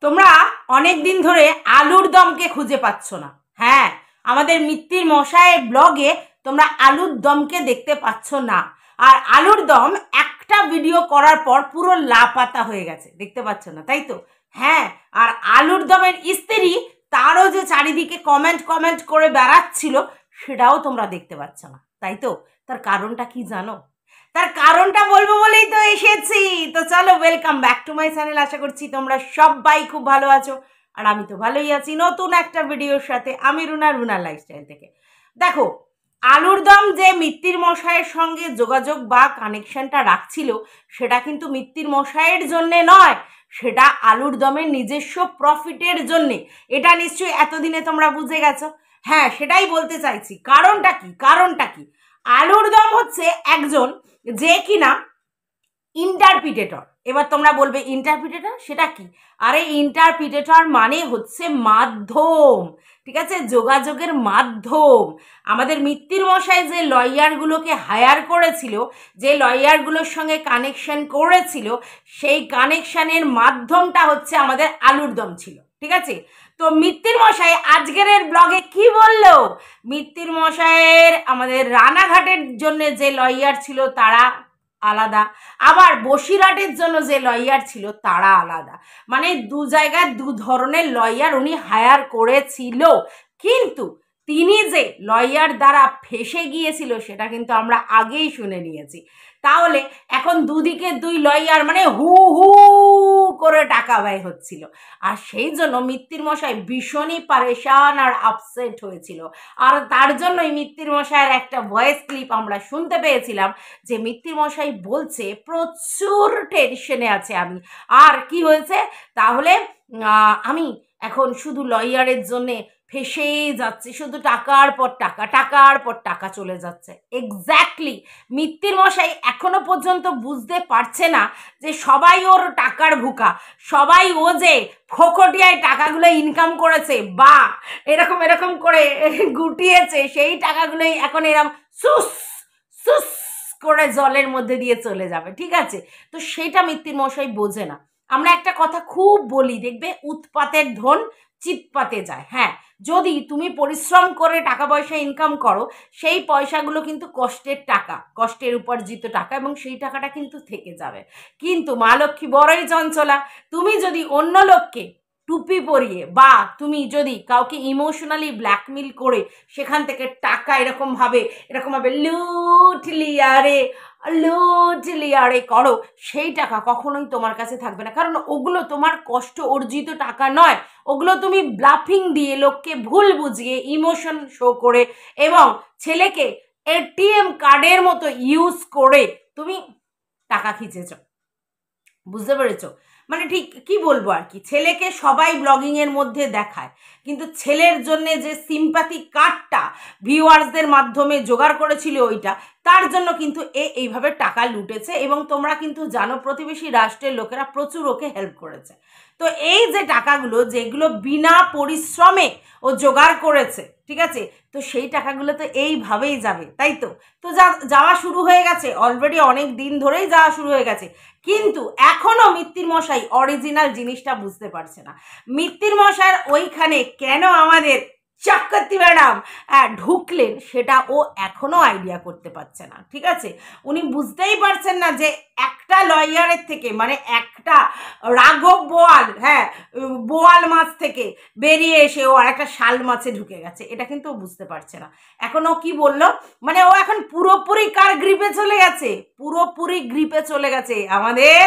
তোমরা অনেক দিন ধরে আলুর দমকে খুঁজে পাচ্ছ না। হ্যাঁ, আমাদের মিত্তির মশাইয়ের ব্লগে তোমরা আলুর দমকে দেখতে পাচ্ছ না। আর আলুর দম একটা ভিডিও করার পর পুরো লাপাতা হয়ে গেছে, দেখতে পাচ্ছ না, তাই তো? হ্যাঁ, আর আলুর দমের স্ত্রী তারও যে চারিদিকে কমেন্ট কমেন্ট করে বেড়াচ্ছিল সেটাও তোমরা দেখতে পাচ্ছ না, তাই তো? তার কারণটা কি জানো? তার কারণটা বলবো বলেই তো এসেছি। তো চলো, welcome back to my channel. আশা করছি তোমরা সবাই খুব ভালো আছো, আর আমি তো ভালোই আছি নতুন একটা ভিডিওর সাথে। আমি রুনার লাইফস্টাইল থেকে। দেখো, আলুর দম যে মিত্তির মশাইয়ের সঙ্গে যোগাযোগ বা কানেকশনটা রাখছিল সেটা কিন্তু মিত্তির মশাইয়ের জন্যে নয়, সেটা আলুর দমের নিজস্ব প্রফিটের জন্যে। এটা নিশ্চয়ই এতদিনে তোমরা বুঝে গেছো। হ্যাঁ, সেটাই বলতে চাইছি। কারণটা কি? আলুর দম হচ্ছে একজন যে কিনা ইন্টারপ্রিটেটর। এবার তোমরা বলবে ইন্টারপ্রিটেটর সেটা কি? আরে ইন্টারপ্রিটেটর মানে হচ্ছে মাধ্যম, ঠিক আছে, যোগাযোগের মাধ্যম। আমাদের মিত্তির মশাই যে লয়ারগুলোকে হায়ার করেছিল, যে লয়ারগুলোর সঙ্গে কানেকশন করেছিল, সেই কানেকশনের মাধ্যমটা হচ্ছে আমাদের আলুর দম ছিল, ঠিক আছে? তো মিত্তির মশাই আজকের ব্লগে কি বললো? মিত্তির মশাইয়ের আমাদের রানাঘাটের জন্য যে লয়ার ছিল তারা আলাদা, আবার বসিরহাটের জন্য যে লয়ার ছিল তারা আলাদা। মানে দু জায়গায় দু ধরনের লয়ার উনি হায়ার করেছিল। কিন্তু তিনি যে লয়ার দ্বারা ফেসে গিয়েছিল সেটা কিন্তু আমরা আগেই শুনে নিয়েছি। তাহলে এখন দুদিকে দুই লয়ার মানে হু হু করে টাকা ব্যয় হচ্ছিল, আর সেই জন্য মিত্তির মশাই ভীষণই পারেশান আর আপসেট হয়েছিল। আর তার জন্যই মিত্তির মশাইয়ের একটা ভয়েস ক্লিপ আমরা শুনতে পেয়েছিলাম যে মিত্তির মশাই বলছে প্রচুর টেনশনে আছে আমি। আর কি হয়েছে তাহলে? আমি এখন শুধু লয়ারের জন্যে ফেসেই যাচ্ছি, শুধু টাকার পর টাকা চলে যাচ্ছে। এক্স্যাক্টলি, মিত্তির মশাই এখনো পর্যন্ত বুঝতে পারছে না যে সবাই ওর টাকার ভুকা, সবাই ও যে ফোকটিয়ায় টাকাগুলো ইনকাম করেছে বা এরকম করে গুটিয়েছে, সেই টাকাগুলোই এখন এরকম সুস সুস করে জলের মধ্যে দিয়ে চলে যাবে, ঠিক আছে? তো সেটা মিত্তির মশাই বোঝে না। আমরা একটা কথা খুব বলি, দেখবে, উৎপাতের ধন চিৎপাতে যায়। হ্যাঁ, যদি তুমি পরিশ্রম করে টাকা পয়সা ইনকাম করো, সেই পয়সাগুলো কিন্তু কষ্টের টাকা, কষ্টের উপার্জিত টাকা, এবং সেই টাকাটা কিন্তু থেকে যাবে। কিন্তু মা লক্ষ্মী বড়ই চঞ্চলা। তুমি যদি অন্য লোককে টুপি পরিয়ে বা তুমি যদি কাউকে ইমোশনালি ব্ল্যাকমেল করে সেখান থেকে টাকা এরকমভাবে লুটলিয়ারে করো, সেই টাকা কখনোই তোমার কাছে থাকবে না। কারণ ওগুলো তোমার কষ্ট অর্জিত টাকা নয়, ওগুলো তুমি ব্লাফিং দিয়ে, লোককে ভুল বুঝিয়ে, ইমোশন শো করে এবং ছেলেকে এটিএম কার্ডের মতো ইউজ করে তুমি টাকা খিচেছ। বুঝতে পেরেছো? মানে ঠিক কি বলবো আর কি, ছেলেকে সবাই ব্লগিংয়ের মধ্যে দেখায়, কিন্তু ছেলের জন্য যে সিম্প্যাথি কার্ডটা ভিউয়ার্সদের মাধ্যমে জোগাড় করেছিল ওইটা, তার জন্য কিন্তু এইভাবে টাকা লুটেছে। এবং তোমরা কিন্তু জানো প্রতিবেশী রাষ্ট্রের লোকেরা প্রচুর ওকে হেল্প করেছে। তো এই যে টাকাগুলো যেগুলো বিনা পরিশ্রমে ও জোগাড় করেছে, ঠিক আছে, তো সেই টাকাগুলো তো এইভাবেই যাবে, তাই তো? তো যাওয়া শুরু হয়ে গেছে অলরেডি, অনেক দিন ধরেই যাওয়া শুরু হয়ে গেছে। কিন্তু এখনো মিত্তির মশাই অরিজিনাল জিনিসটা বুঝতে পারছে না। মিত্তির মশাইয়ের ওইখানে কেন আমাদের চক্রবর্তী ম্যাডাম ঢুকলেন সেটা ও এখনো আইডিয়া করতে পারছে না, ঠিক আছে? উনি বুঝতেই পারছেন না যে একটা লয়ারের থেকে, মানে একটা রাঘব বোয়াল, হ্যাঁ, বোয়াল মাছ থেকে বেরিয়ে এসে ও আরেকটা শাল মাছে ঢুকে গেছে, এটা কিন্তু ও বুঝতে পারছে না। এখনো কি বললো, মানে ও এখন পুরোপুরি কার গ্রিপে চলে গেছে? পুরোপুরি গ্রিপে চলে গেছে আমাদের,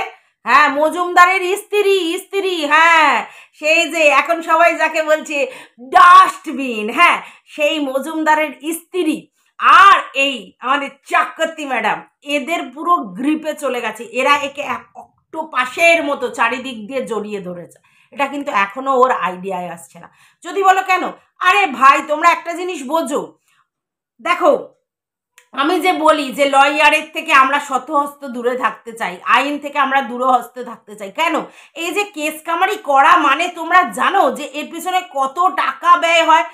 হ্যাঁ, মজুমদারের স্ত্রী, হ্যাঁ, সেই যে এখন সবাই যাকে বলছে ডাস্টবিন, হ্যাঁ, সেই মজুমদারের স্ত্রী আর এই আমাদের চক্রবর্তী ম্যাডাম, এদের পুরো গ্রিপে চলে গেছে। এরা একে অক্টোপাসের মতো চারিদিক দিয়ে জড়িয়ে ধরেছে। এটা কিন্তু এখনো ওর আইডিয়ায় আসছে না। যদি বলো কেন, আরে ভাই তোমরা একটা জিনিস বোঝো, দেখো, আমি যে বলি যে লয়ারের থেকে আমরা শতহস্ত দূরে থাকতে চাই, আইন থেকে আমরা দূরহস্ত থাকতে চাই, কেন? এই যে কেস কামারি করা মানে তোমরা জানো যে এর পিছনে কত টাকা ব্যয় হয়।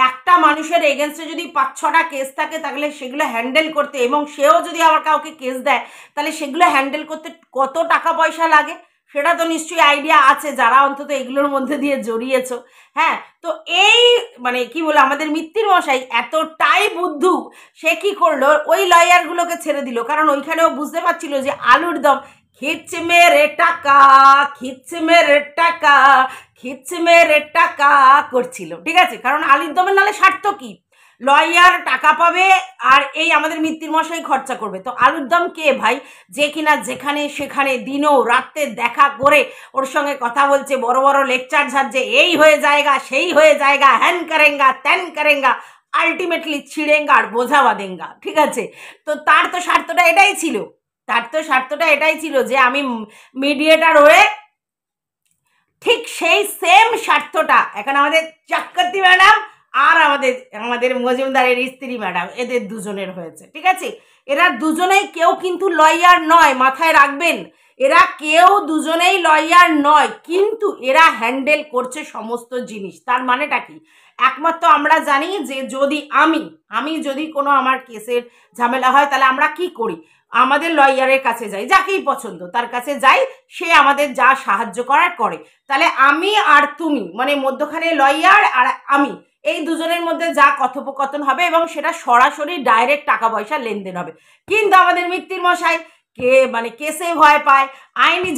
একটা মানুষের এগেনস্টে যদি 5-6টা কেস থাকে তাহলে সেগুলো হ্যান্ডেল করতে, এবং সেও যদি আবার কাউকে কেস দেয় তাহলে সেগুলো হ্যান্ডেল করতে কত টাকা পয়সা লাগে সেটা তো নিশ্চয়ই আইডিয়া আছে যারা অন্তত এগুলোর মধ্যে দিয়ে জড়িয়েছো। হ্যাঁ, তো এই মানে কি বলে আমাদের মিত্তির মশাই এতটাই বুদ্ধু, সে কি করলো ওই লয়ারগুলোকে ছেড়ে দিল, কারণ ওইখানেও বুঝতে পারছিল যে আলুর দম খিচ মেরে টাকা, খিচ মেরে টাকা, খিচ মেরে টাকা করছিল, ঠিক আছে, কারণ আলুর দমের নালে স্বার্থ কি, লয়ার টাকা পাবে আর এই আমাদের মিত্তির মশাই খরচা করবে। তো আলুর দম কে ভাই, যে কিনা যেখানে সেখানে দিনও রাতে দেখা করে ওর সঙ্গে কথা বলছে, বড় বড় লেকচার ঝাড়ছে, এই হয়ে জায়গা সেই হয়ে জায়গা, হ্যান করেঙ্গা ত্যান করেঙ্গা, আলটিমেটলি ছিড়েঙ্গা আর বোঝা বাঁধেঙ্গা, ঠিক আছে। তো তার তো স্বার্থটা এটাই ছিল, যে আমি মিডিয়েটার হয়ে, ঠিক সেই সেম স্বার্থটা এখন আমাদের চক্রবর্তী ম্যাডাম আর আমাদের মজুমদারের স্ত্রী ম্যাডাম, এদের দুজনের হয়েছে, ঠিক আছে। এরা দুজনেই কেউ কিন্তু লয়ার নয়, মাথায় রাখবেন, এরা কেউ দুজনেই লয়ার নয়, কিন্তু এরা হ্যান্ডেল করছে সমস্ত জিনিস। তার মানেটা কি, একমাত্র আমরা জানি যে যদি আমি যদি কোনো আমার কেসের ঝামেলা হয় তাহলে আমরা কি করি, আমাদের লয়ারের কাছে যাই, যাকেই পছন্দ তার কাছে যাই, সে আমাদের যা সাহায্য করার করে। তাহলে আমি আর তুমি মানে মধ্যখানে লয়ার আর আমি, এই দুজনের মধ্যে যা কথোপকথন হবে এবং সেটা সরাসরি ডাইরেক্ট টাকা পয়সা লেনদেন হবে। কিন্তু আমাদের মিত্তির মশাই কেসে ভয় পায়, আইনি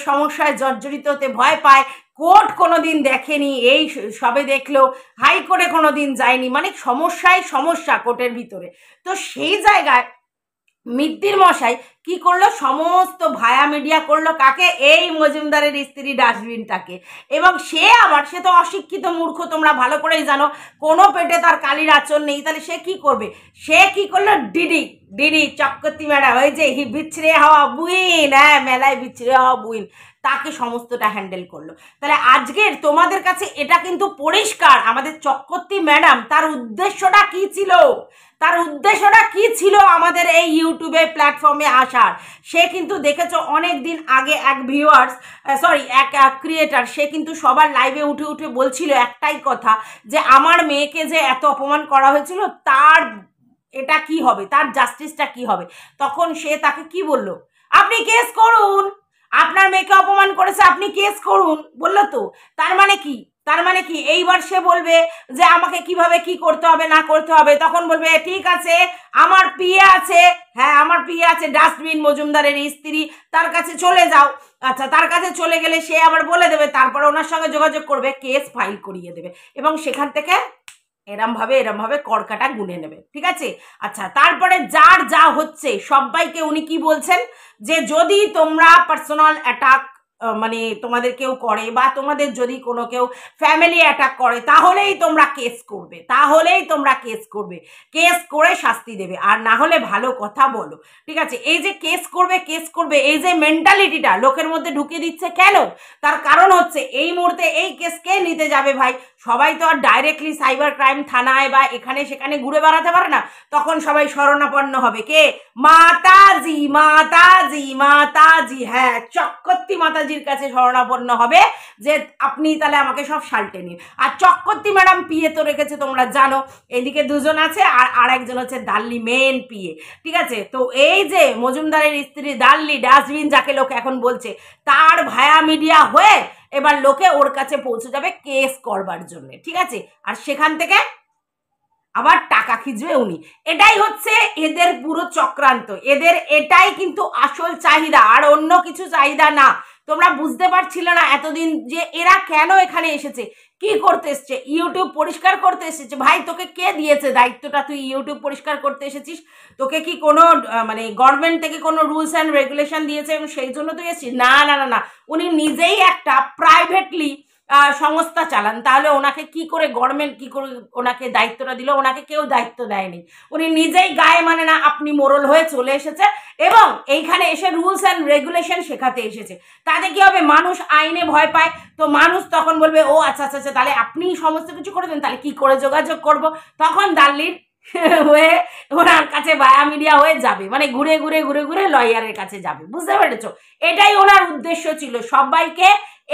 সমস্যায় জর্জরিত হতে ভয় পায়, কোর্ট কোনোদিন দেখেনি, এই সবে দেখলো, হাইকোর্টে কোনোদিন যায়নি, মানে সমস্যা কোর্টের ভিতরে। তো সেই জায়গায় মিত্তির মশাই কি করলো, সমস্ত ভায়া মিডিয়া করলো কাকে, এই মজুমদারের স্ত্রী ডাস্টবিনটাকে। এবং সে তো অশিক্ষিত মূর্খ, তোমরা ভালো করেই জানো, কোনো পেটে তার কালির আঁচড় নেই, তাহলে সে কি করবে, সে কি করলো, ডিডি চক্রবর্তী ম্যাডাম, ওই যে বিছড়ে হওয়া বুইন, হ্যাঁ মেলায় বিছড়ে হওয়া বুইন, তাকে সমস্তটা হ্যান্ডেল করলো। তাহলে আজকের তোমাদের কাছে এটা কিন্তু পরিষ্কার, আমাদের চক্রবর্তী ম্যাডাম তার উদ্দেশ্যটা কি ছিল আমাদের এই ইউটিউবে প্ল্যাটফর্মে আসার। সে কিন্তু দেখেছো অনেক দিন আগে এক ক্রিয়েটার, সে কিন্তু সবার লাইভে উঠে বলছিল একটাই কথা, যে আমার মেয়েকে যে এত অপমান করা হয়েছিল তার এটা কি হবে, তার জাস্টিসটা কি হবে। তখন সে তাকে কি বলল, আপনি কেস করুন, আপনার মেয়েকে অপমান করেছে আপনি কেস করুন, বললো তো। তার মানে কি এইবার সে বলবে যে আমাকে কিভাবে কি করতে হবে না করতে হবে, তখন বলবে ঠিক আছে আমার পিএ আছে, হ্যাঁ আমার পিএ আছে ডাস্টবিন মজুমদারের স্ত্রী, তার কাছে চলে যাও। আচ্ছা, তার কাছে চলে গেলে সে আবার বলে দেবে, তারপরে ওনার সঙ্গে যোগাযোগ করবে, কেস ফাইল করিয়ে দেবে এবং সেখান থেকে এরম ভাবে করকাটা গুনে নেবে, ঠিক আছে। আচ্ছা, তারপরে যার যা হচ্ছে সবাইকে উনি কি বলছেন, যে যদি তোমরা পার্সোনাল অ্যাটাক মানে তোমাদের কেউ করে, বা তোমাদের যদি কোনো কেউ ফ্যামিলি অ্যাটাক করে, তাহলেই তোমরা কেস করবে, কেস করে শাস্তি দেবে, আর না হলে ভালো কথা বলো, ঠিক আছে। এই যে কেস করবে এই যে মেন্টালিটিটা লোকের মধ্যে ঢুকে দিচ্ছে কেন, তার কারণ হচ্ছে এই মুহূর্তে এই কেস কে নিতে যাবে ভাই, সবাই তো আর ডাইরেক্টলি সাইবার ক্রাইম থানায় বা এখানে সেখানে ঘুরে বেড়াতে পারে না, তখন সবাই শরণাপন্ন হবে কে, মাতাজি, হ্যাঁ চক্রবর্তী মাতাজির কাছে শরণাপন্ন হবে, যে আপনি তাহলে আমাকে সব সালটে নিন। আর চক্রবর্তী ম্যাডাম পিএ তো রেখেছে তোমরা জানো, এদিকে দুজন আছে আর আরেকজন হচ্ছে দাল্লি মেন পিএ, ঠিক আছে। তো এই যে মজুমদারের স্ত্রী দাল্লি ডাস্টবিন যাকে লোক এখন বলছে, তার ভায়া মিডিয়া হয়ে এবার লোকে ওর কাছে পৌঁছে যাবে কেস করবার জন্য, ঠিক আছে। আর সেখান থেকে আবার টাকা খিঁচবে উনি, এটাই হচ্ছে এদের পুরো চক্রান্ত, এদের এটাই কিন্তু আসল চাহিদা, আর অন্য কিছু চাহিদা না। তোমরা বুঝতে পারছিলে না এতদিন যে এরা কেন এখানে এসেছে, কি করতে এসছে, ইউটিউব পরিষ্কার করতে এসেছে। ভাই তোকে কে দিয়েছে দায়িত্বটা, তুই ইউটিউব পরিষ্কার করতে এসেছিস, তোকে কি কোনো গভর্নমেন্ট থেকে কোনো রুলস অ্যান্ড রেগুলেশন দিয়েছে এবং সেই জন্য তুই এসেছিস? না, উনি নিজেই একটা প্রাইভেটলি সংস্থা চালান, তাহলে ওনাকে কি করে গভর্নমেন্ট কি করে ওনাকে দায়িত্বটা দিল, ওনাকে কেউ দায়িত্ব দেয়নি, উনি নিজেই গায়ে মানে না আপনি মোড়ল হয়ে চলে এসেছে এবং এইখানে এসে রুলস অ্যান্ড রেগুলেশন শেখাতে এসেছে। তাতে কি হবে, মানুষ আইনে ভয় পায়, তো মানুষ তখন বলবে ও আচ্ছা তাহলে আপনি সমস্ত কিছু করে দেন, তাহলে কি করে যোগাযোগ করব, তখন দাল্লির হয়ে ওনার কাছে ভায়া মিডিয়া হয়ে যাবে, মানে ঘুরে ঘুরে লয়ারের কাছে যাবে, বুঝতে পেরেছো? এটাই ওনার উদ্দেশ্য ছিল, সবাইকে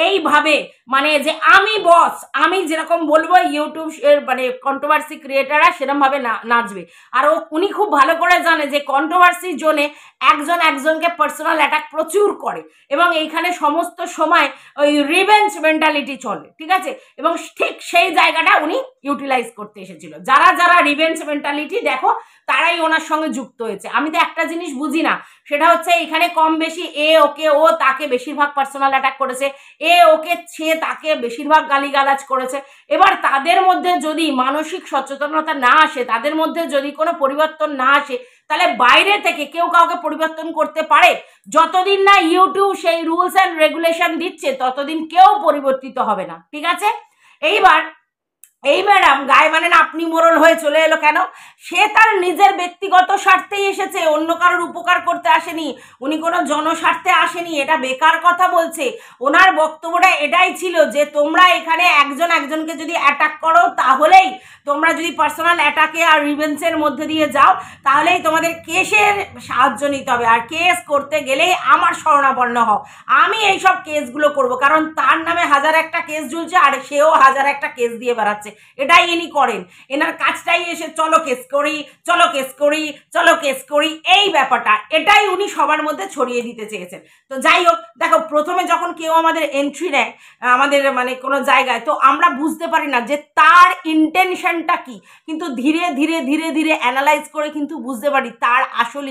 এইভাবে মানে যে আমি বস, আমি যেরকম বলবো ইউটিউব মানে কন্ট্রোভার্সি ক্রিয়েটাররা সেরকমভাবে নাচবে। আর উনি খুব ভালো করে জানে যে কন্ট্রোভার্সি জোনে একজন একজনকে পার্সোনাল অ্যাটাক প্রচুর করে, এবং এইখানে সমস্ত সময় ওই রিভেঞ্জ মেন্টালিটি চলে, ঠিক আছে। এবং ঠিক সেই জায়গাটা উনি ইউটিলাইজ করতে এসেছিল। যারা যারা রিভেঞ্জ মেন্টালিটি দেখো তারাই ওনার সঙ্গে যুক্ত হয়েছে। আমি তো একটা জিনিস বুঝি না, সেটা হচ্ছে এখানে কম বেশি এ ওকে, ও তাকে বেশিরভাগ পার্সোনাল অ্যাটাক করেছে, এ ওকে সে তাকে বেশিরভাগ গালিগালাজ করেছে। এবার তাদের মধ্যে যদি মানসিক সচেতনতা না আসে, তাদের মধ্যে যদি কোনো পরিবর্তন না আসে, তাহলে বাইরে থেকে কেউ কাউকে পরিবর্তন করতে পারে? যতদিন না ইউটিউব সেই রুলস অ্যান্ড রেগুলেশন দিচ্ছে ততদিন কেউ পরিবর্তিত হবে না, ঠিক আছে। এইবার এই ম্যাডাম গায়ে মানে না আপনি মোড়ল হয়ে চলে এলো কেন? সে তার নিজের ব্যক্তিগত স্বার্থেই এসেছে, অন্য কারোর উপকার করতে আসেনি, উনি কোনো জনস্বার্থে আসেনি, এটা বেকার কথা বলছে। ওনার বক্তব্যটা এটাই ছিল যে তোমরা এখানে একজন একজনকে যদি অ্যাটাক করো, তাহলেই তোমরা যদি পার্সোনাল অ্যাটাকে আর রিভেন্সের মধ্যে দিয়ে যাও, তাহলেই তোমাদের কেসের সাহায্য নিতে হবে, আর কেস করতে গেলেই আমার শরণাপন্ন হও, আমি এইসব কেসগুলো করব, কারণ তার নামে হাজার একটা কেস ঝুলছে আর সেও হাজার একটা কেস দিয়ে বেড়াচ্ছে। এটাই ইনি করেন, এনার কাজটাই এসে চলো কেস করি, চলো কেস করি, চলো কেস করি, এই ব্যাপারটা এটাই উনি সবার মধ্যে ছড়িয়ে দিতে চেয়েছেন। তো যাই হোক, দেখো প্রথমে যখন কেউ আমাদের এন্ট্রি নেয় আমাদের মানে কোনো জায়গায়, তো আমরা বুঝতে পারি না যে তার ইন্টেনশনটা কি, কিন্তু ধীরে ধীরে ধীরে ধীরে অ্যানালাইজ করে কিন্তু বুঝতে পারি তার আসল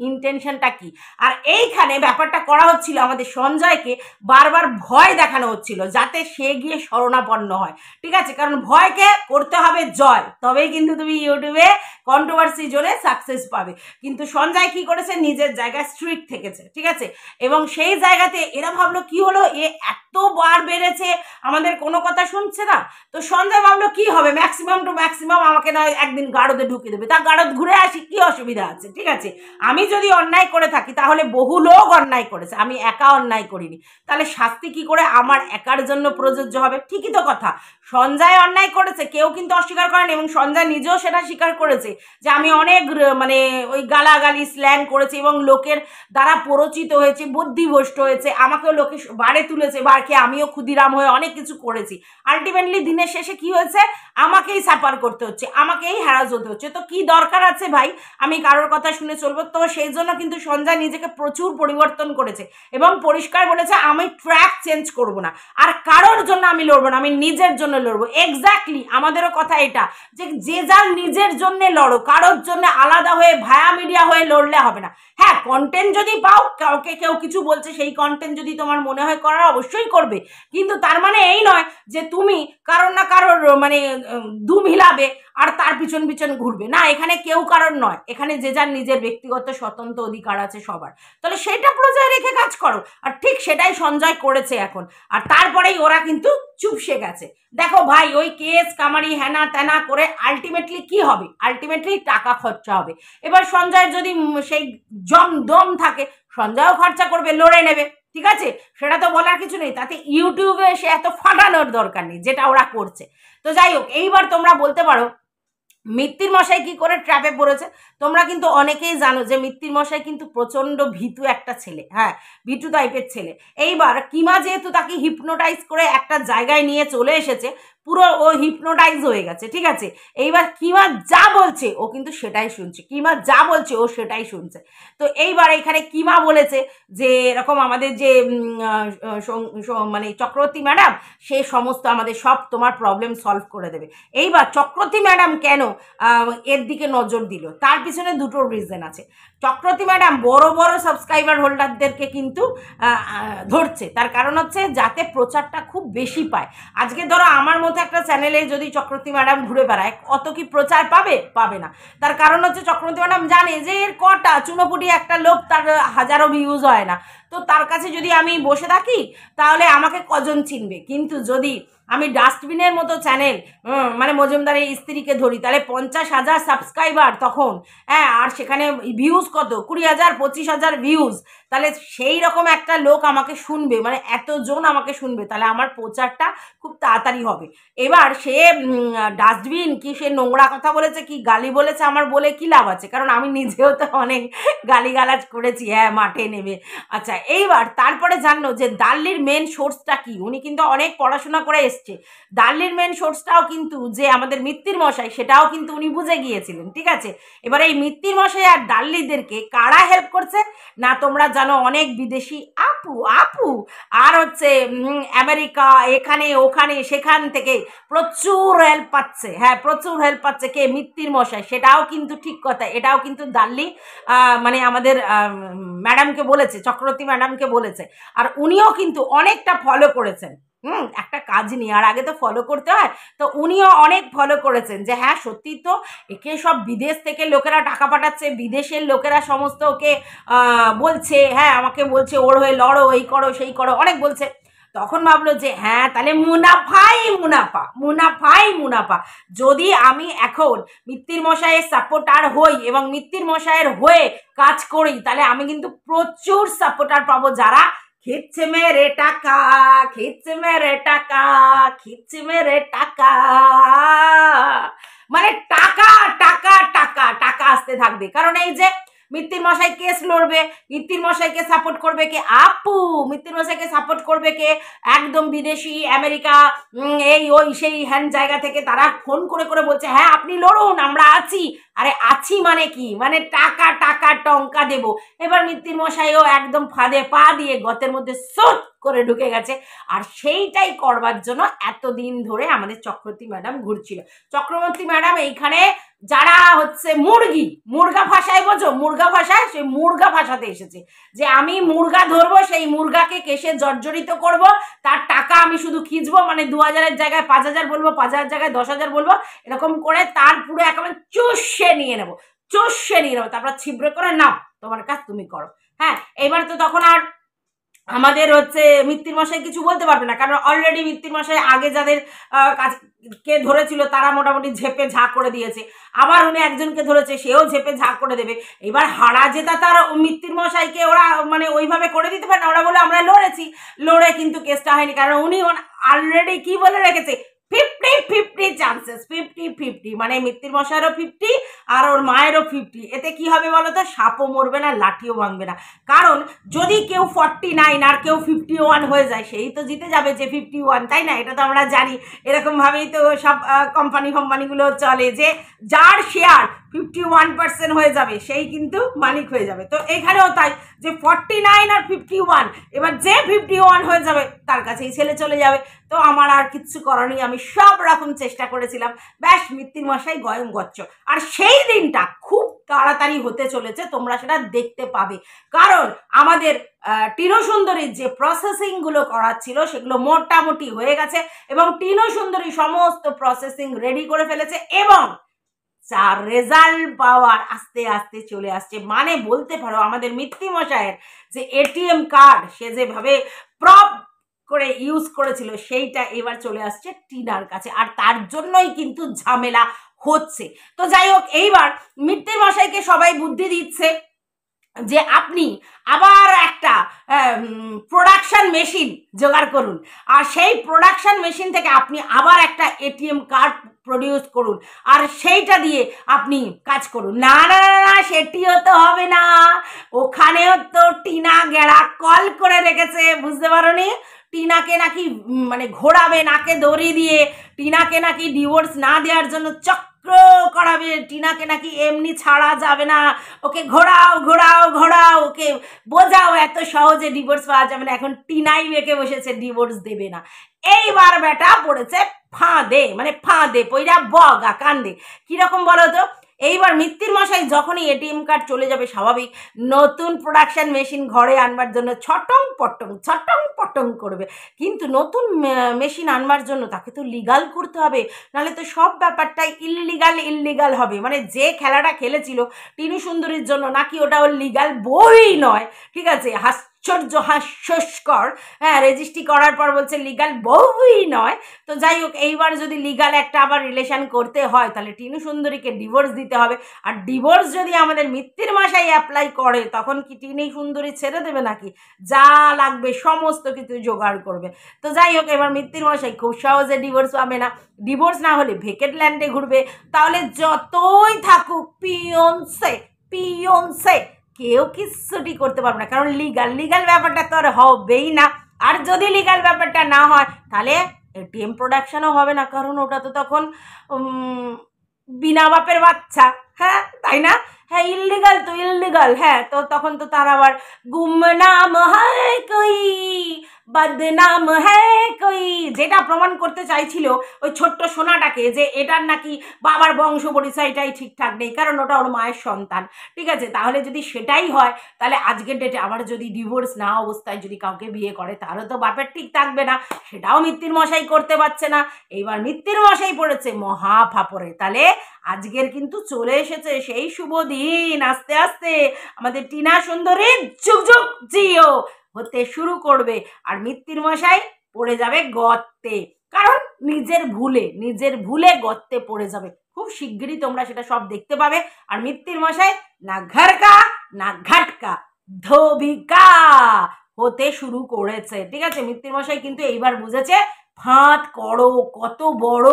ইন্টেনশনটা কি। আর এইখানে ব্যাপারটা করা হচ্ছিল, আমাদের সঞ্জয়কে বারবার ভয় দেখানো হচ্ছিল যাতে সে গিয়ে শরণাপন্ন হয়, ঠিক আছে। কারণ ভয়কে করতে হবে জয়, তবেই কিন্তু তুমি ইউটিউবে কন্ট্রোভার্সি জোনে সাকসেস পাবে। কিন্তু সঞ্জয় কি করেছে, নিজের জায়গায় স্ট্রিক্ট থেকেছে, ঠিক আছে। এবং সেই জায়গাতে এরা ভাবলো কি হলো, এ এতবার বেড়েছে আমাদের কোনো কথা শুনছে না, তো সঞ্জয় ভাবলো কি হবে, ম্যাক্সিমাম টু ম্যাক্সিমাম আমাকে নয় একদিন গাড়দে ঢুকিয়ে দেবে, তা গাড়দ ঘুরে আসি, কি অসুবিধা আছে, ঠিক আছে। আমি যদি অন্যায় করে থাকি তাহলে বহু লোক অন্যায় করেছে, আমি একা অন্যায় করিনি, তাহলে শাস্তি কি করে আমার একার জন্য প্রযোজ্য হবে? ঠিকই তো কথা, সঞ্জয় অন্যায় করেছে, কেউ কিন্তু অস্বীকার করেনি, এবং সঞ্জয় নিজেও সেটা স্বীকার করেছে যে আমি অনেক মানে ওই গালাগালি স্ল্যাং করেছি এবং লোকের দ্বারা প্ররোচিত হয়েছে, বুদ্ধিভ্রষ্ট হয়েছে, আমাকেও লোকে বাড়ে তুলেছে, বার খেয়ে আমিও ক্ষুদিরাম হয়ে অনেক কিছু করেছি। আলটিমেটলি দিনের শেষে কি হয়েছে, আমাকেই সাফার করতে হচ্ছে, আমাকেই হ্যারাস হতে হচ্ছে। তো কি দরকার আছে ভাই আমি কারোর কথা শুনে চলবো? তো সেই জন্য কিন্তু সঞ্জয় নিজেকে প্রচুর পরিবর্তন করেছে এবং পরিষ্কার বলেছে আমি ট্র্যাক চেঞ্জ করব না, আর কারোর জন্য আমি লড়বো না, আমি নিজের জন্য লড়বো। এক্স্যাক্টলি আমাদেরও কথা এটা যে যে যার নিজের জন্য লড়ো, কারোর জন্য আলাদা হয়ে ভায়া মিডিয়া হয়ে লড়লে হবে না। হ্যাঁ, কন্টেন্ট যদি পাও, কাউকে কেউ কিছু বলছে, সেই কন্টেন্ট যদি তোমার মনে হয় করার অবশ্যই করবে, কিন্তু তার মানে এই নয় যে তুমি কারোর না কারোর মানে দুম হিলাবে আর তার পিছন পিছন ঘুরবে না। এখানে কেউ কারোর নয়, এখানে যে যার নিজের ব্যক্তিগত স্বতন্ত্র অধিকার আছে সবার, তাহলে সেটা বজায় রেখে কাজ করো। আর ঠিক সেটাই সঞ্জয় করেছে এখন, আর তারপরেই ওরা কিন্তু চুপসে গেছে। দেখো ভাই, ওই কেস কামারি হেনা তেনা করে আলটিমেটলি কি হবে, আলটিমেটলি টাকা খরচা হবে। এবার সঞ্জয় যদি সেই দম থাকে, সঞ্জয়ও খরচা করবে, লড়ে নেবে, ঠিক আছে, সেটা তো বলার কিছু নেই, তাতে ইউটিউবে এসে এত ফাটানোর দরকার নেই যেটা ওরা করছে। তো যাই হোক, এইবার তোমরা বলতে পারো মিত্তির মশাই কি করে ট্র্যাপে পড়েছে। তোমরা কিন্তু অনেকেই জানো যে মিত্তির মশাই কিন্তু প্রচণ্ড ভীতু একটা ছেলে, হ্যাঁ ভীতু টাইপের ছেলে। এইবার কিমা যেহেতু তাকে হিপনোটাইজ করে একটা জায়গায় নিয়ে চলে এসেছে, পুরো ও হিপনোটাইজ হয়ে গেছে, ঠিক আছে। এইবার কিমা যা বলছে ও কিন্তু সেটাই শুনছে, কিমা যা বলছে ও সেটাই শুনছে। তো এইবার এখানে কিমা বলেছে যে এরকম আমাদের যে মানে চক্রবর্তী ম্যাডাম, সে সমস্ত আমাদের সব তোমার প্রবলেম সলভ করে দেবে। এইবার চক্রবর্তী ম্যাডাম কেন এর দিকে নজর দিল, তার পিছনে দুটো রিজন আছে। চক্রবর্তী ম্যাডাম বড় বড় সাবস্ক্রাইবার হোল্ডারদেরকে কিন্তু ধরছে, তার কারণ হচ্ছে যাতে প্রচারটা খুব বেশি পায়। আজকে ধরো আমার মতো একটা চ্যানেলে যদি চক্রবর্তী ম্যাডাম ঘুরে বেড়ায়, অত কি প্রচার পাবে? পাবে না। তার কারণ হচ্ছে চক্রবর্তী ম্যাডাম জানে যে এর কটা চুনোপুটি একটা লোক, তার হাজারো ভিউজ হয় না, তো তার কাছে যদি আমি বসে থাকি তাহলে আমাকে কজন চিনবে। কিন্তু যদি আমি ডাস্টবিনের মতো চ্যানেল মানে মজুমদারের স্ত্রীকে ধরি, তাহলে 50,000 সাবস্ক্রাইবার তখন, হ্যাঁ, আর সেখানে ভিউজ কত 20,000 25,000 ভিউজ, তাহলে সেই রকম একটা লোক আমাকে শুনবে, মানে এতজন আমাকে শুনবে, তাহলে আমার প্রচারটা খুব তাড়াতাড়ি হবে। এবার সে ডাস্টবিন কি সে নোংরা কথা বলেছে কি গালি বলেছে, আমার বলে কি লাভ আছে, কারণ আমি নিজেও তো অনেক গালিগালাজ করেছি, হ্যাঁ মাঠে নেমে। আচ্ছা, আচ্ছা, এইবার তারপরে জানলো যে দাল্লির মেন সোর্সটা কি। উনি কিন্তু অনেক পড়াশোনা করে এসছে। দাল্লির মেন সোর্সটাও কিন্তু যে আমাদের মিত্তির মশাই, সেটাও কিন্তু উনি বুঝে গিয়েছিলেন, ঠিক আছে। এবার এই মিত্তির মশাই আর দাল্লিদেরকে কারা হেল্প করছে না, তোমরা জানো অনেক বিদেশি আপু আপু আর হচ্ছে আমেরিকা, এখানে ওখানে সেখান থেকে প্রচুর হেল্প পাচ্ছে। হ্যাঁ, প্রচুর হেল্প পাচ্ছে কে, মিত্তির মশাই। সেটাও কিন্তু ঠিক কথা, এটাও কিন্তু দাল্লি মানে আমাদের ম্যাডামকে বলেছে, চক্রবর্তী ম্যাডামকে বলেছে। আর উনিও কিন্তু অনেকটা ফলো করেছেন। একটা কাজ নিয়ে আর আগে তো ফলো করতে হয়, তো উনিও অনেক ফলো করেছেন যে হ্যাঁ সত্যি তো একে সব বিদেশ থেকে লোকেরা টাকা পাঠাচ্ছে, বিদেশের লোকেরা সমস্ত ওকে বলছে, হ্যাঁ আমাকে বলছে ওর হয়ে লড়ো, এই করো সেই করো, অনেক বলছে। তখন ভাবলো যে হ্যাঁ তাহলে মুনাফাই মুনাফা, মুনাফাই মুনাফা। যদি আমি এখন মিত্তির মশাইয়ের সাপোর্টার হই এবং মিত্তির মশাইয়ের হয়ে কাজ করি, তাহলে আমি কিন্তু প্রচুর সাপোর্টার পাবো, যারা খিচ্ছে মেরে টাকা, খিচ্ছে মেরে টাকা, খিচ্ছে মেরে টাকা, মানে টাকা টাকা টাকা টাকা আসতে থাকবে। কারণ এই যে মিত্তির মশাই কেস লড়বে, মিত্তির মশাইকে সাপোর্ট করবে কে, আপু মিত্তির মশাইকে সাপোর্ট করবে কে, একদম বিদেশি, আমেরিকা, এই ওই সেই হ্যান জায়গা থেকে তারা ফোন করে করে বলছে হ্যাঁ আপনি লড়ুন, আমরা আছি। আরে আছি মানে কি, মানে টাকা টাকা টঙ্কা দেব। এবার মিত্তির মশাইও একদম ফাঁদে পা দিয়ে গতের মধ্যে সোট করে ঢুকে গেছে। আর সেইটাই করবার জন্য এতদিন ধরে আমাদের চক্রবর্তী ম্যাডাম ঘুরছিল। চক্রবর্তী ম্যাডাম এইখানে যারা হচ্ছে মুরগা ভাষায়, বোঝো মুরগা ভাষায়, সেই মুরগা ভাষাতে এসেছে যে আমি মুরগা ধরবো, সেই মুরগাকে কেসে জর্জরিত করব, তার টাকা আমি শুধু খিঁচবো, মানে 2000-এর জায়গায় 5000 বলবো, 5000 জায়গায় 10,000 বলবো, এরকম করে তার পুরো একেবারে চুষে নিয়ে নেবো, চুষে নিয়ে নেবো, তারপর ছিবড়ে করে নাও তোমার কাজ তুমি করো। হ্যাঁ, এবার তো তখন আর আমাদের হচ্ছে মিত্তির মশাই কিছু বলতে পারবে না, কারণ অলরেডি মিত্তির মশাই আগে যাদের কাজকে ধরেছিল তারা মোটামুটি ঝেপে ঝা করে দিয়েছে, আবার উনি একজনকে ধরেছে, সেও ঝেপে ঝা করে দেবে। এবার হারা জেতা তার মিত্তির মশাইকে ওরা মানে ওইভাবে করে দিতে পারে না, ওরা বলে আমরা লড়েছি, লড়ে কিন্তু কেসটা হয়নি, কারণ উনি অলরেডি কি বলে রেখেছে 50-50 চান্সেস, 50-50, মানে মিত্তির মশাইয়েরও 50 আর ওর মায়েরও 50। এতে কি হবে বলো তো, সাপও মরবে না, লাঠিও ভাঙবে না। কারণ যদি কেউ 49 আর কেউ 51 হয়ে যায়, সেই তো জিতে যাবে যে 51, তাই না? এটা তো আমরা জানি, এরকমভাবেই তো সব কোম্পানিগুলো চলে, যে যার শেয়ার 51% হয়ে যাবে সেই কিন্তু মালিক হয়ে যাবে। তো এখানেও তাই, যে 49 আর 51, এবার যে 51 হয়ে যাবে তার কাছেই ছেলে চলে যাবে। তো আমার আর কিচ্ছু করার নেই, আমি সব রকম চেষ্টা করেছিলাম, ব্যাস মিত্তির মশাই গয়ং গচ্ছ। আর সেই দিনটা খুব তাড়াতাড়ি হতে চলেছে, তোমরা সেটা দেখতে পাবে, কারণ আমাদের টিনো সুন্দরীর যে প্রসেসিংগুলো করার ছিল সেগুলো মোটামুটি হয়ে গেছে, এবং টিনো সুন্দরী সমস্ত প্রসেসিং রেডি করে ফেলেছে, এবং যার রেজাল্ট পাওয়ার আস্তে আস্তে চলে আসছে। মানে বলতে পারো আমাদের মিত্তি মশাইয়ের যে এটিএম কার্ড সে যেভাবে প্রপ করে ইউজ করেছিল, সেইটা এবার চলে আসছে টিনার কাছে, আর তার জন্যই কিন্তু ঝামেলা হচ্ছে। তো যাই হোক, এইবার মিত্তি মশাইকে সবাই বুদ্ধি দিচ্ছে যে আপনি আবার একটা প্রোডাকশন মেশিন জোগাড় করুন, আর সেই প্রোডাকশন মেশিন থেকে আপনি আবার একটা এটিএম কার্ড প্রডিউস করুন, আর সেইটা দিয়ে আপনি কাজ করুন। না না না না, সেটিও তো হবে না, ওখানেও তো টিনা গেড়া কল করে রেখেছে, বুঝতে পারো নি? টিনাকে নাকি মানে ঘোরাবে নাকে দড়ি দিয়ে, টিনাকে নাকি ডিভোর্স না দেওয়ার জন্য চক্র করাবে, টিনাকে নাকি এমনি ছাড়া যাবে না, ওকে ঘোরাও ঘোরাও ঘোরাও, ওকে বোঝাও এত সহজে ডিভোর্স পাওয়া যাবে না। এখন টিনাই বেঁকে বসেছে ডিভোর্স দেবে না। এইবার বেটা পড়েছে ফাঁদে, মানে ফাঁদে পইরা বগা কান্দে। কিরকম বলো তো, এইবার মিত্তির মশাই যখনই এটিএম কার্ড চলে যাবে, স্বাভাবিক নতুন প্রোডাকশন মেশিন ঘরে আনবার জন্য ছটং পটং করবে, কিন্তু নতুন মেশিন আনবার জন্য তাকে তো লিগাল করতে হবে, নাহলে তো সব ব্যাপারটাই ইললিগাল হবে। মানে যে খেলাটা খেলেছিল টিনু সুন্দরীর জন্য, নাকি ওটা ওর লিগাল বই নয়, ঠিক আছে, হাস্যস্কর। হ্যাঁ, রেজিস্ট্রি করার পর বলছে লিগাল বউই নয়। তো যাই হোক, এইবার যদি লিগাল একটা আবার রিলেশন করতে হয়, তাহলে টিনু সুন্দরীকে ডিভোর্স দিতে হবে, আর ডিভোর্স যদি আমাদের মিত্তির মশাই অ্যাপ্লাই করে, তখন কি টিনু সুন্দরী ছেড়ে দেবে নাকি? যা লাগবে সমস্ত কিছু জোগাড় করবে। তো যাই হোক, এবার মিত্তির মশাই খুব সহজে ডিভোর্স পাবে না, ডিভোর্স না হলে ভেকেট ল্যান্ডে ঘুরবে, তাহলে যতই থাকুক পিয়ন্সে কেউ কিচ্ছুটি করতে পারবে না, কারণ লিগাল ব্যাপারটা তো আর হবেই না। আর যদি লিগাল ব্যাপারটা না হয় তাহলে এটিএম প্রোডাকশনও হবে না, কারণ ওটা তো তখন বিনা বাপের বাচ্চা, হ্যাঁ তাই না? হ্যাঁ ইললিগাল তো ইললিগাল, হ্যাঁ তো তখন তো তার আবার গুমনাম হ্যায় কই বদনাম হ্যায় কই, যেটা প্রমাণ করতে চাইছিল ওই ছোট্ট সোনাটাকে যে এটার নাকি বাবার বংশ পরিচয়টাই ঠিকঠাক নেই, কারণ ওটা ওর মায়ের সন্তান। ঠিক আছে, তাহলে যদি সেটাই হয় তাহলে আজকের ডেটে আবার যদি ডিভোর্স না অবস্থায় যদি কাউকে বিয়ে করে তাহলে তো বাপের ঠিক থাকবে না, সেটাও মিত্তির মশাই করতে পারছে না। এইবার মিত্তির মশাই পড়েছে মহা ফাপড়ে। তাহলে আজকের কিন্তু চলে এসেছে সেই শুভ দিন, আস্তে আস্তে আমাদের টিনা সুন্দরী যুগ যুগ জিও হতে শুরু করবে, আর মিত্তির মশাই পড়ে যাবে গর্তে, কারণ নিজের ভুলে গর্তে পড়ে যাবে। খুব শিগগিরই তোমরা সেটা সব দেখতে পাবে। আর মিত্তির মশাই না ঘরকা না ঘাটকা ধোবিকা হতে শুরু করেছে। ঠিক আছে, মিত্তির মশাই কিন্তু এইবার বুঝেছে ফাঁদ করো কত বড়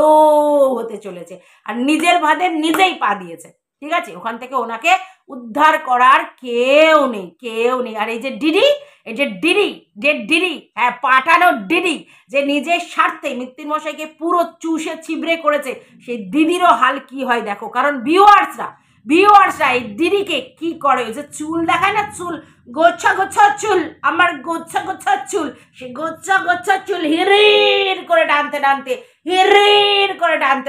হতে চলেছে, আর নিজের ফাঁদে নিজেই পা দিয়েছে। ঠিক আছে, ওখান থেকে ওনাকে উদ্ধার করার কেউ নেই। আর এই যে ডিডি, হ্যাঁ পাঠানো ডিডি, যে নিজের স্বার্থে মিত্তির মশাইকে পুরো চুষে ছিবড়ে করেছে, সেই দিদিরও হাল কি হয় দেখো। কারণ ভিউয়ার্সরা এই দিদিকে কি করে, ওই যে চুল দেখায় না, চুল গোছা চুল, আমার গোছা চুল, সে গোছা চুল হিরির করে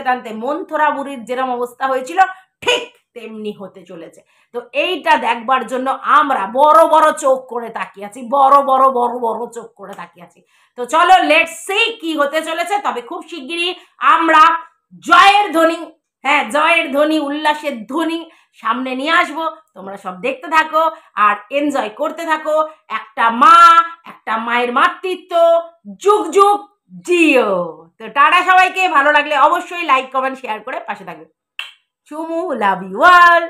টানতে মন্থরা বুড়ির যেরকম অবস্থা হয়েছিল ঠিক তেমনি হতে চলেছে। তো এইটা দেখবার জন্য আমরা বড় বড় চোখ করে তাকিয়ে আছি, বড় বড় চোখ করে তাকিয়ে আছি। তো চলো লেটস সি কি হতে চলেছে। তবে খুব শিগগিরই আমরা জয়ের ধ্বনি উল্লাসের ধ্বনি সামনে নিয়ে আসবো। তোমরা সব দেখতে থাকো আর এনজয় করতে থাকো। একটা মায়ের মাতৃত্ব যুগ যুগ জিও। তো টাটা সবাইকে, ভালো লাগলে অবশ্যই লাইক কমেন্ট শেয়ার করে পাশে থাকবে। চুমু, লাভ ইউ অল।